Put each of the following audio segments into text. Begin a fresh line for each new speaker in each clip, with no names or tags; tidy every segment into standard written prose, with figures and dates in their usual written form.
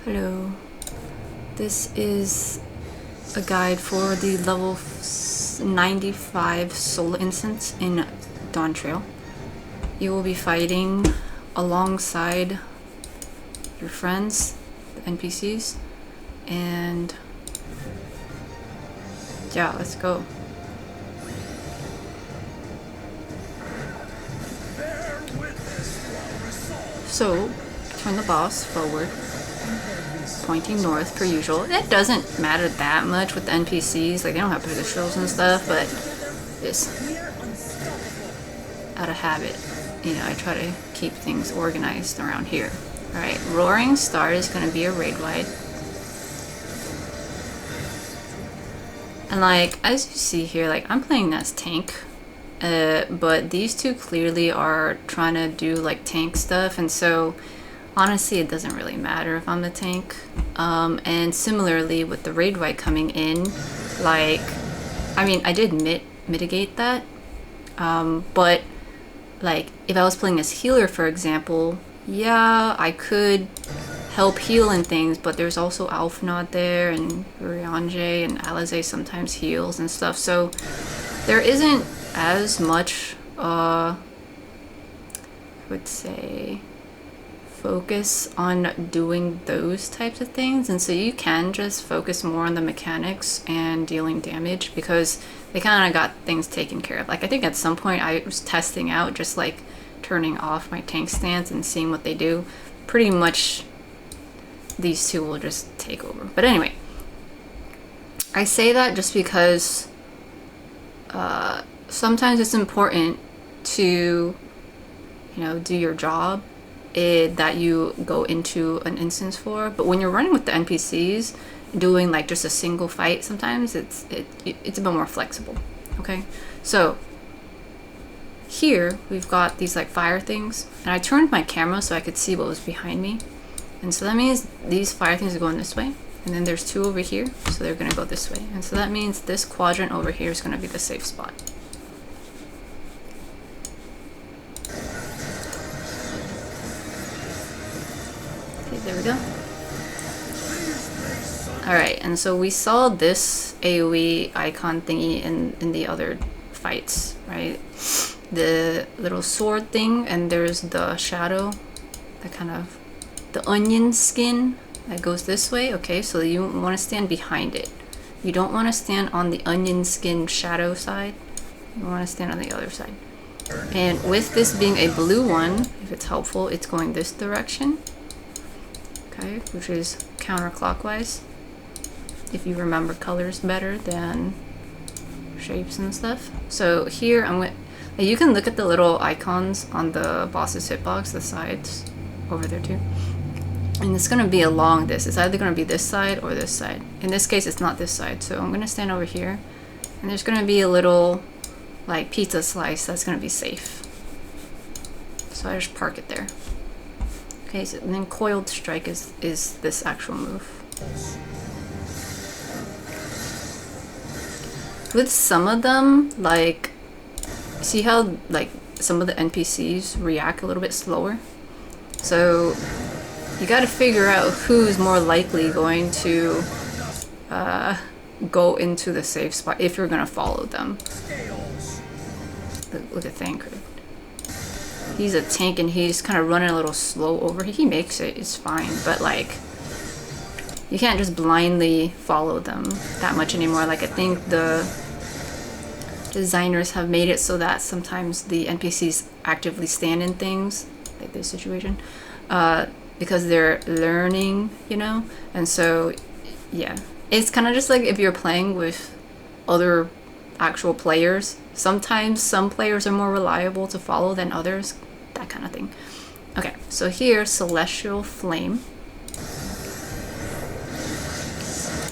Hello. This is a guide for the level 95 soul instance in Dawntrail. You will be fighting alongside your friends, the NPCs, and yeah, let's go. So, turn the boss forward, pointing north per usual. It doesn't matter that much with the NPCs, like they don't have visuals and stuff, but just out of habit, you know, I try to keep things organized around here. Alright, Roaring Star is going to be a raid wide. And like, as you see here, like I'm playing as tank. But these two clearly are trying to do like tank stuff, and so honestly it doesn't really matter if I'm the tank. And similarly with the raid white coming in, like, I mean, I did mitigate that, but like if I was playing as healer, for example, yeah, I could help heal and things, but there's also Alfnod there, and Uriange and Alize sometimes heals and stuff, so there isn't as much, I would say, focus on doing those types of things, and so you can just focus more on the mechanics and dealing damage because they kind of got things taken care of. Like, I think at some point I was testing out just like turning off my tank stance and seeing what they do. Pretty much these two will just take over. But anyway, I say that just because sometimes it's important to, you know, do your job that you go into an instance for. But when you're running with the NPCs, doing like just a single fight, sometimes it's a bit more flexible. Okay, so here we've got these like fire things, and I turned my camera so I could see what was behind me, and so that means these fire things are going this way, and then there's two over here, so they're gonna go this way, and so that means this quadrant over here is gonna be the safe spot. Okay, there we go. Alright, and so we saw this AoE icon thingy in the other fights, right? The little sword thing, and there's the shadow, the kind of the onion skin that goes this way. Okay, so you want to stand behind it. You don't want to stand on the onion skin shadow side. You want to stand on the other side. And with this being a blue one, if it's helpful, it's going this direction. Okay, which is counterclockwise. If you remember colors better than shapes and stuff. So here I'm going. You can look at the little icons on the boss's hitbox, the sides over there too. And it's going to be along this. It's either going to be this side or this side. In this case, it's not this side. So I'm going to stand over here. And there's going to be a little, like, pizza slice that's going to be safe. So I just park it there. Okay, so then Coiled Strike is this actual move. With some of them, like, see how, like, some of the NPCs react a little bit slower? So you gotta figure out who's more likely going to go into the safe spot if you're gonna follow them. Look at Thancred. He's a tank and he's kind of running a little slow over. He makes it, it's fine, but like, you can't just blindly follow them that much anymore. Like, I think the designers have made it so that sometimes the NPCs actively stand in things, like this situation, because they're learning, you know? And so, yeah. It's kind of just like if you're playing with other actual players. Sometimes some players are more reliable to follow than others, that kind of thing. Okay, so here, Celestial Flame.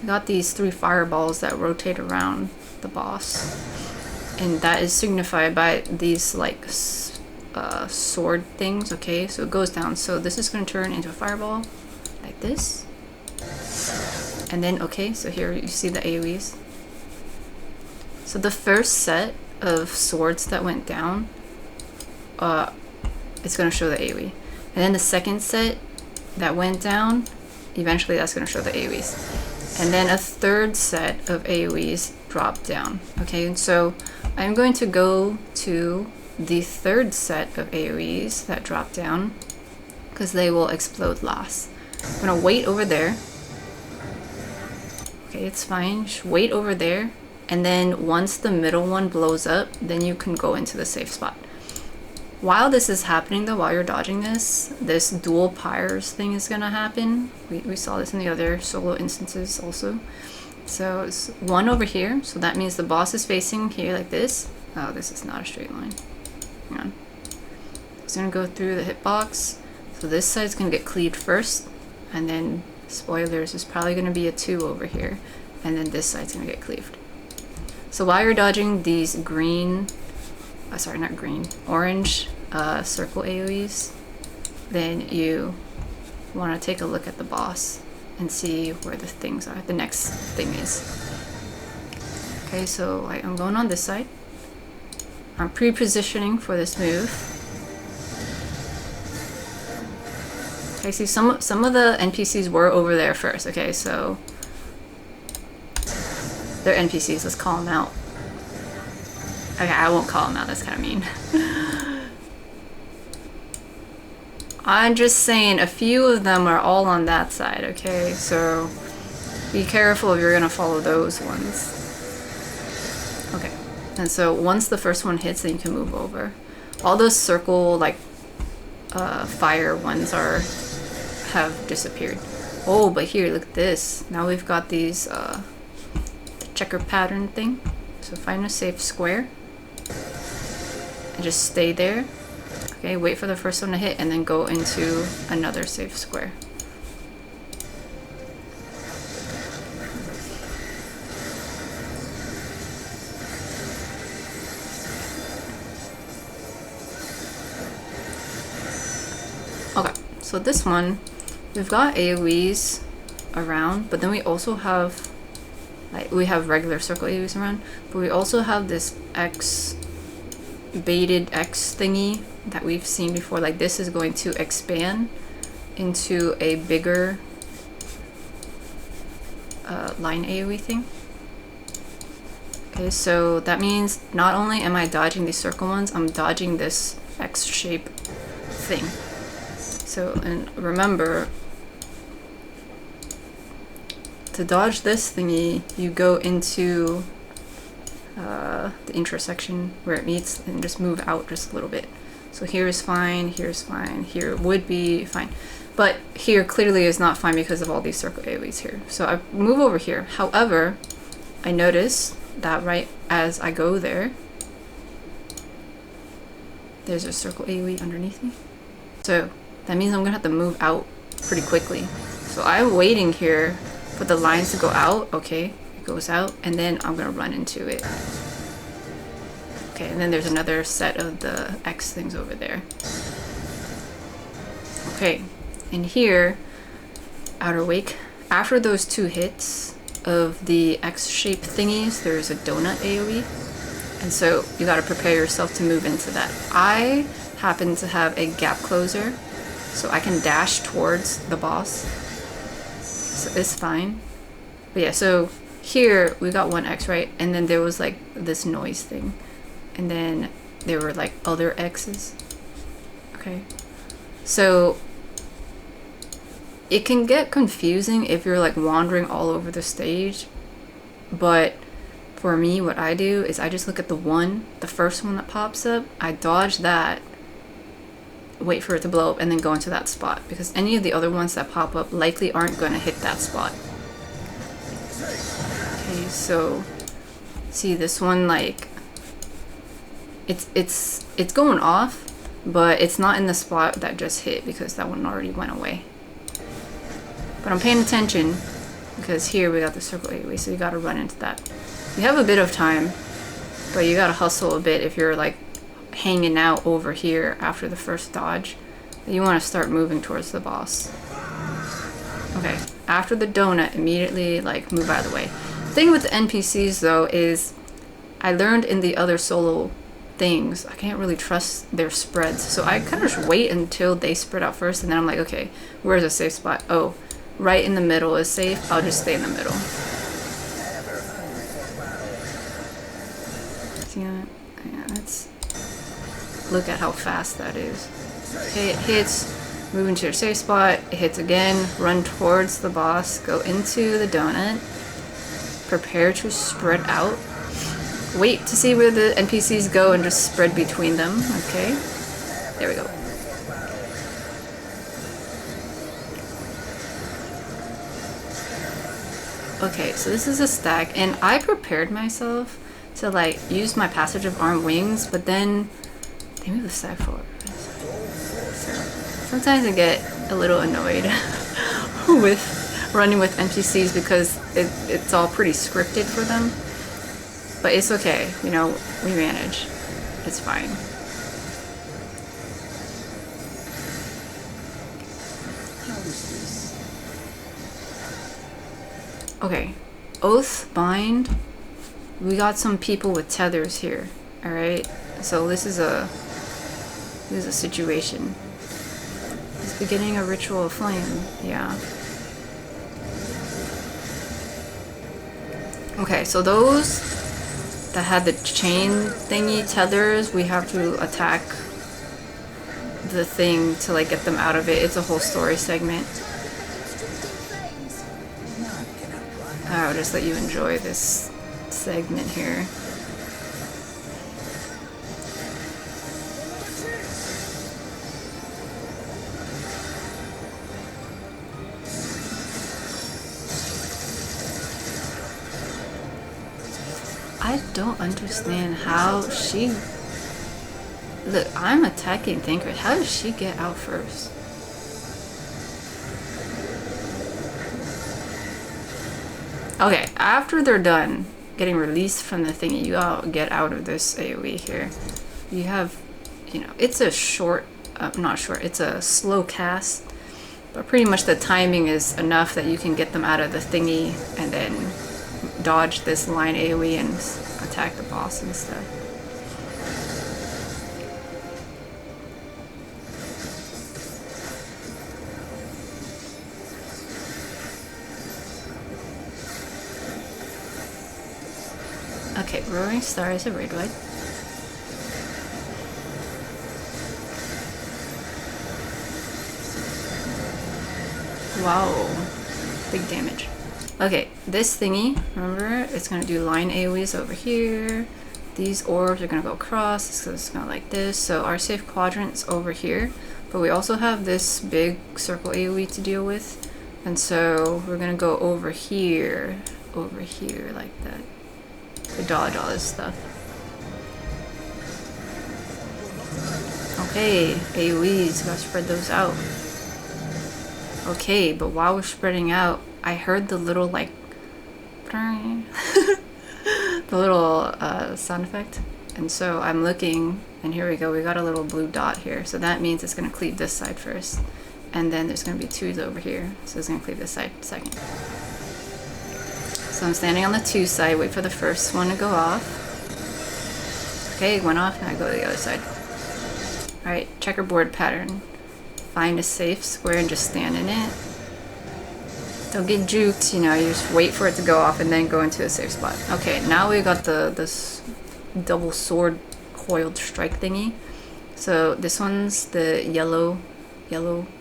Got these 3 fireballs that rotate around the boss, and that is signified by these like sword things. Okay, so it goes down, so this is going to turn into a fireball like this, and then okay, so here you see the AoEs. So the first set of swords that went down, it's going to show the AoE, and then the second set that went down eventually that's going to show the AoEs. And then a third set of AoEs drop down. Okay, and so I'm going to go to the third set of AoEs that drop down because they will explode last. I'm going to wait over there. Okay, it's fine. Just wait over there. And then once the middle one blows up, then you can go into the safe spot. While this is happening though, while you're dodging this dual pyres thing is gonna happen. We saw this in the other solo instances also. So it's one over here, so that means the boss is facing here like this. Oh, this is not a straight line. Hang on. It's gonna go through the hitbox. So this side's gonna get cleaved first, and then spoilers, is probably gonna be a 2 over here, and then this side's gonna get cleaved. So while you're dodging these green, sorry, not green, orange circle AoEs, then you want to take a look at the boss and see where the things are, the next thing is. Okay, so I'm going on this side. I'm pre-positioning for this move. Okay, see some of the NPCs were over there first, okay, so they're NPCs, let's call them out. Okay, I won't call them out, that's kind of mean. I'm just saying a few of them are all on that side, okay? So be careful if you're gonna follow those ones. Okay, and so once the first one hits, then you can move over. All those circle, like, fire ones have disappeared. Oh, but here, look at this. Now we've got these, the checker pattern thing. So find a safe square. And just stay there. Okay, wait for the first one to hit and then go into another safe square. Okay, so this one, we've got AoEs around, but then we also have, like, we have regular circle AoEs around, but we also have this baited X thingy that we've seen before. Like, this is going to expand into a bigger line AoE thing. Okay, so that means not only am I dodging these circle ones, I'm dodging this X shape thing. So, and remember, to dodge this thingy, you go into the intersection where it meets and just move out just a little bit. So here is fine, here would be fine. But here clearly is not fine because of all these circle AoEs here. So I move over here. However, I notice that right as I go there, there's a circle AoE underneath me. So that means I'm gonna have to move out pretty quickly. So I'm waiting here for the lines to go out. Okay, it goes out, and then I'm gonna run into it. Okay, and then there's another set of the X things over there. Okay, and here, Outer Wake, after those 2 hits of the X-shaped thingies, there's a donut AoE. And so you gotta prepare yourself to move into that. I happen to have a gap closer, so I can dash towards the boss. So it's fine. But yeah, so here we got 1 X, right? And then there was like this noise thing. And then there were like other X's. Okay. So it can get confusing if you're like wandering all over the stage. But for me, what I do is I just look at the first one that pops up. I dodge that, wait for it to blow up, and then go into that spot. Because any of the other ones that pop up likely aren't going to hit that spot. Okay, so see this one, like, it's going off, but it's not in the spot that just hit because that one already went away. But I'm paying attention because here we got the circle AoE, so you gotta run into that. You have a bit of time, but you gotta hustle a bit if you're like hanging out over here after the first dodge. You want to start moving towards the boss. Okay, after the donut, immediately like move out of the way. The thing with the NPCs though is I learned in the other solo things, I can't really trust their spreads. So I kind of just wait until they spread out first, and then I'm like, okay, where's a safe spot? Oh, right in the middle is safe, I'll just stay in the middle. See that? Yeah, let's look at how fast that is. Okay, it hits, move into your safe spot, it hits again, run towards the boss, go into the donut, prepare to spread out. Wait to see where the NPCs go and just spread between them. Okay, there we go. Okay, so this is a stack, and I prepared myself to like use my passage of armed wings, but then they move the stack forward. So sometimes I get a little annoyed with running with NPCs because it's all pretty scripted for them. But it's okay, you know, we manage. It's fine. Okay, Oath Bind. We got some people with tethers here. All right, so this is a situation. It's beginning a ritual of flame. Yeah. Okay, so those that had the chain thingy tethers, we have to attack the thing to like get them out of it. It's a whole story segment. I'll just let you enjoy this segment here. I don't understand how she... Look, I'm attacking Thinker. How does she get out first? Okay, after they're done getting released from the thingy, you all get out of this AoE here. You have, you know, it's a short, not short, it's a slow cast, but pretty much the timing is enough that you can get them out of the thingy and then dodge this line AoE and attack the boss and stuff. Okay, Roaring Star is a raid ride. Wow, big damage. Okay, this thingy, remember, it's gonna do line AoEs over here. These orbs are gonna go across, so it's gonna like this. So our safe quadrant's over here, but we also have this big circle AoE to deal with. And so we're gonna go over here like that. To dodge all this stuff. Okay, AoEs, gotta spread those out. Okay, but while we're spreading out, I heard the little like the little sound effect, and so I'm looking, and here we go, we got a little blue dot here, so that means it's gonna cleave this side first, and then there's gonna be twos over here, so it's gonna cleave this side second. So I'm standing on the 2 side, wait for the first one to go off. Okay, it went off, now I go to the other side. Alright, checkerboard pattern. Find a safe square and just stand in it. Don't get juked, you know, you just wait for it to go off and then go into a safe spot. Okay, now we got this double sword coiled strike thingy. So this one's the yellow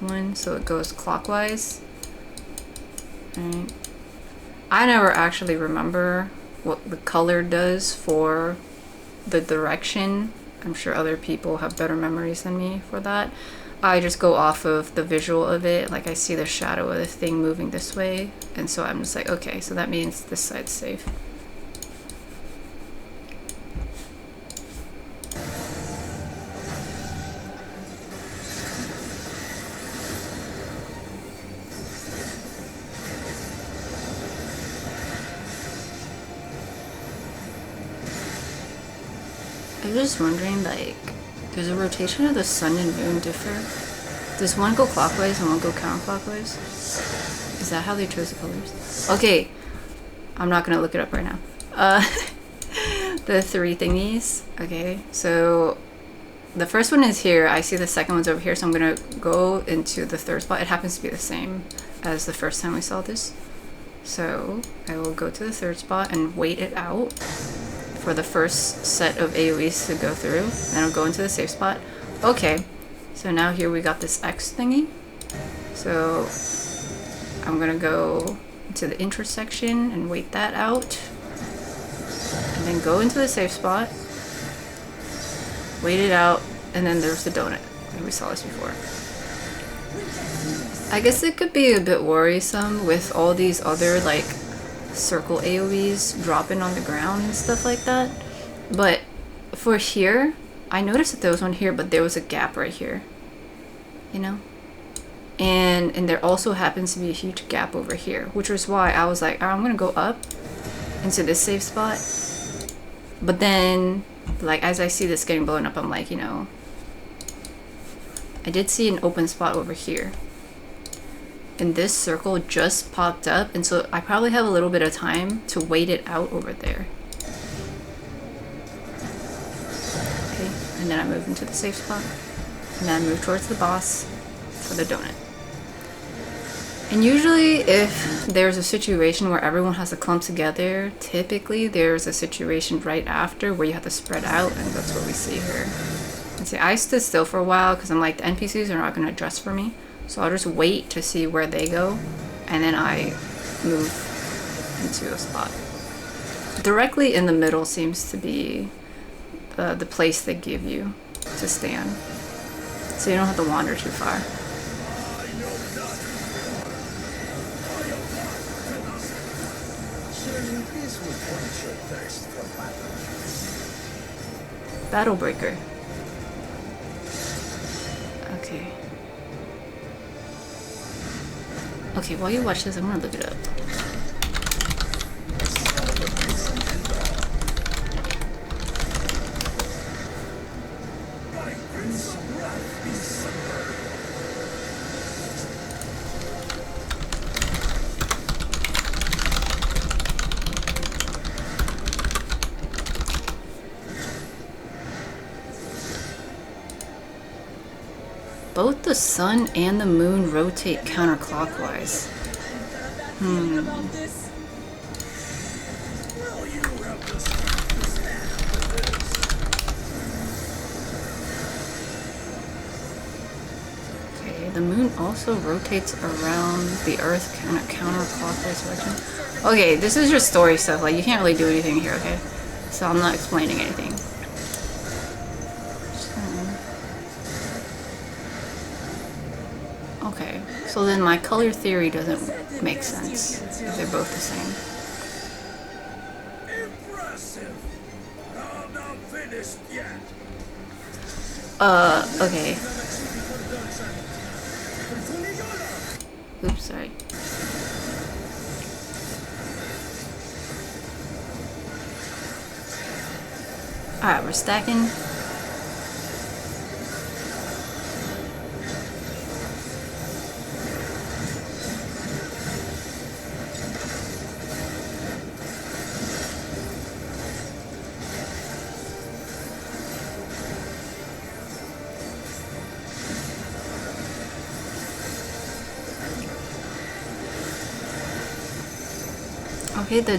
one, so it goes clockwise. Alright. I never actually remember what the color does for the direction. I'm sure other people have better memories than me for that. I just go off of the visual of it, like I see the shadow of the thing moving this way, and so I'm just like, okay, so that means this side's safe. I'm just wondering, like, does the rotation of the sun and moon differ? Does one go clockwise and one go counterclockwise? Is that how they chose the colors? Okay, I'm not gonna look it up right now. The 3 thingies. Okay, so the first one is here. I see the second one's over here, so I'm gonna go into the third spot. It happens to be the same. as the first time we saw this. So I will go to the third spot and wait it out for the first set of AoEs to go through. Then I'll go into the safe spot. Okay, so now here we got this X thingy. So I'm gonna go into the intersection and wait that out. And then go into the safe spot. Wait it out, and then there's the donut. And we saw this before. I guess it could be a bit worrisome with all these other like circle AoEs dropping on the ground and stuff like that. But for here, I noticed that there was one here, but there was a gap right here. You know? And there also happens to be a huge gap over here, which was why I was like, I'm gonna go up into this safe spot. But then, like, as I see this getting blown up, I'm like, you know, I did see an open spot over here. And this circle just popped up, and so I probably have a little bit of time to wait it out over there. Okay, and then I move into the safe spot. And then I move towards the boss for the donut. And usually if there's a situation where everyone has to clump together, typically there's a situation right after where you have to spread out, and that's what we see here. And see, I stood still for a while because I'm like, the NPCs are not going to adjust for me. So I'll just wait to see where they go, and then I move into a spot. Directly in the middle seems to be the place they give you to stand. So you don't have to wander too far. Battle Breaker. Okay. Okay, while you watch this, I'm gonna look it up. Both the sun and the moon rotate counterclockwise. Okay, the moon also rotates around the earth in a counterclockwise direction. Okay, this is just story stuff, like you can't really do anything here, okay? So I'm not explaining anything. Okay, so then my color theory doesn't make sense if they're both the same.
Impressive. I'm not finished yet.
Okay. Oops, sorry. Alright, we're stacking. Okay, the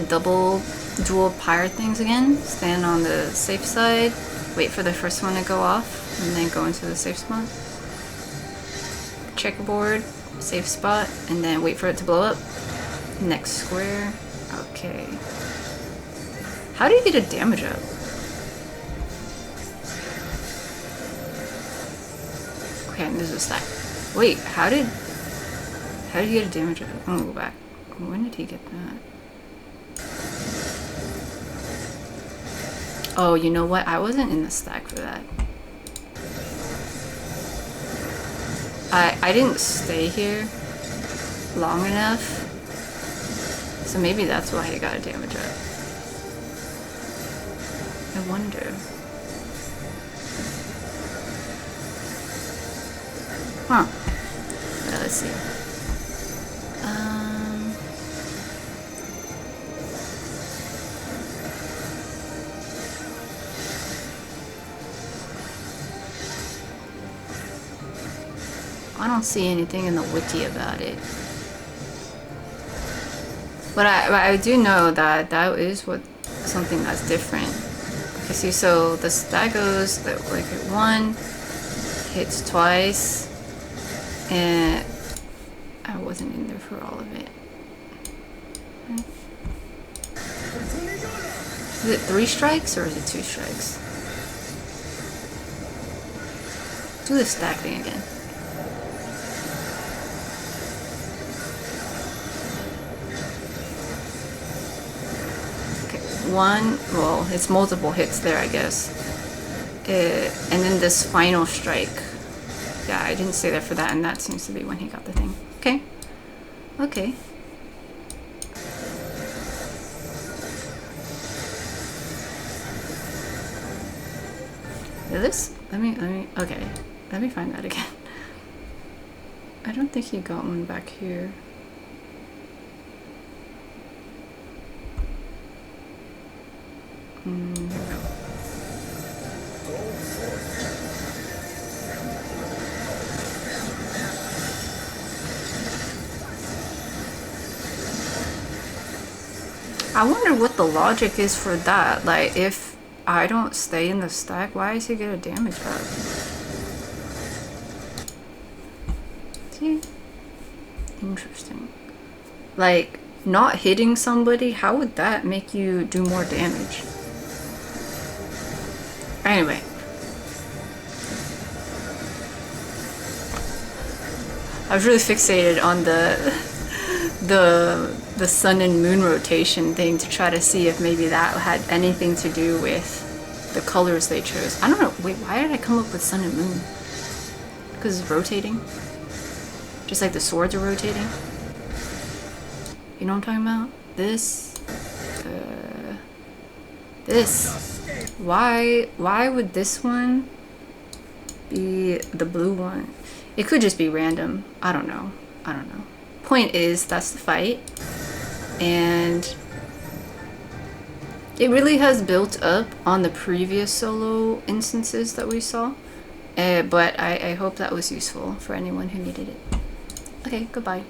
dual pyre things again. Stand on the safe side, wait for the first one to go off, and then go into the safe spot. Checkerboard, safe spot, and then wait for it to blow up. Next square. Okay. How do you get a damage up? Okay, and this is a stack. Wait, how did he get a damage up? I'm gonna go back. When did he get that? Oh, you know what? I wasn't in the stack for that. I didn't stay here long enough. So maybe that's why he got a damage up. I wonder. Huh. Let's see. I don't see anything in the wiki about it. But I do know that that is what something that's different. Okay, see, so that goes like one, hits twice, and I wasn't in there for all of it. Is it 3 strikes or is it 2 strikes? Do the stack thing again. One, well, it's multiple hits there, I guess. And then this final strike. Yeah, I didn't say that for that, and that seems to be when he got the thing. Okay. Okay. This? Okay. Let me find that again. I don't think he got one back here. No. I wonder what the logic is for that. Like, if I don't stay in the stack, why does he get a damage back? See? Interesting. Like, not hitting somebody, how would that make you do more damage? Anyway. I was really fixated on the sun and moon rotation thing to try to see if maybe that had anything to do with the colors they chose. I don't know. Wait, why did I come up with sun and moon? Because it's rotating? Just like the swords are rotating? You know what I'm talking about? This. Why would this one be the blue one? It could just be random. I don't know. Point is, that's the fight. And it really has built up on the previous solo instances that we saw. But I hope that was useful for anyone who needed it. Okay, goodbye.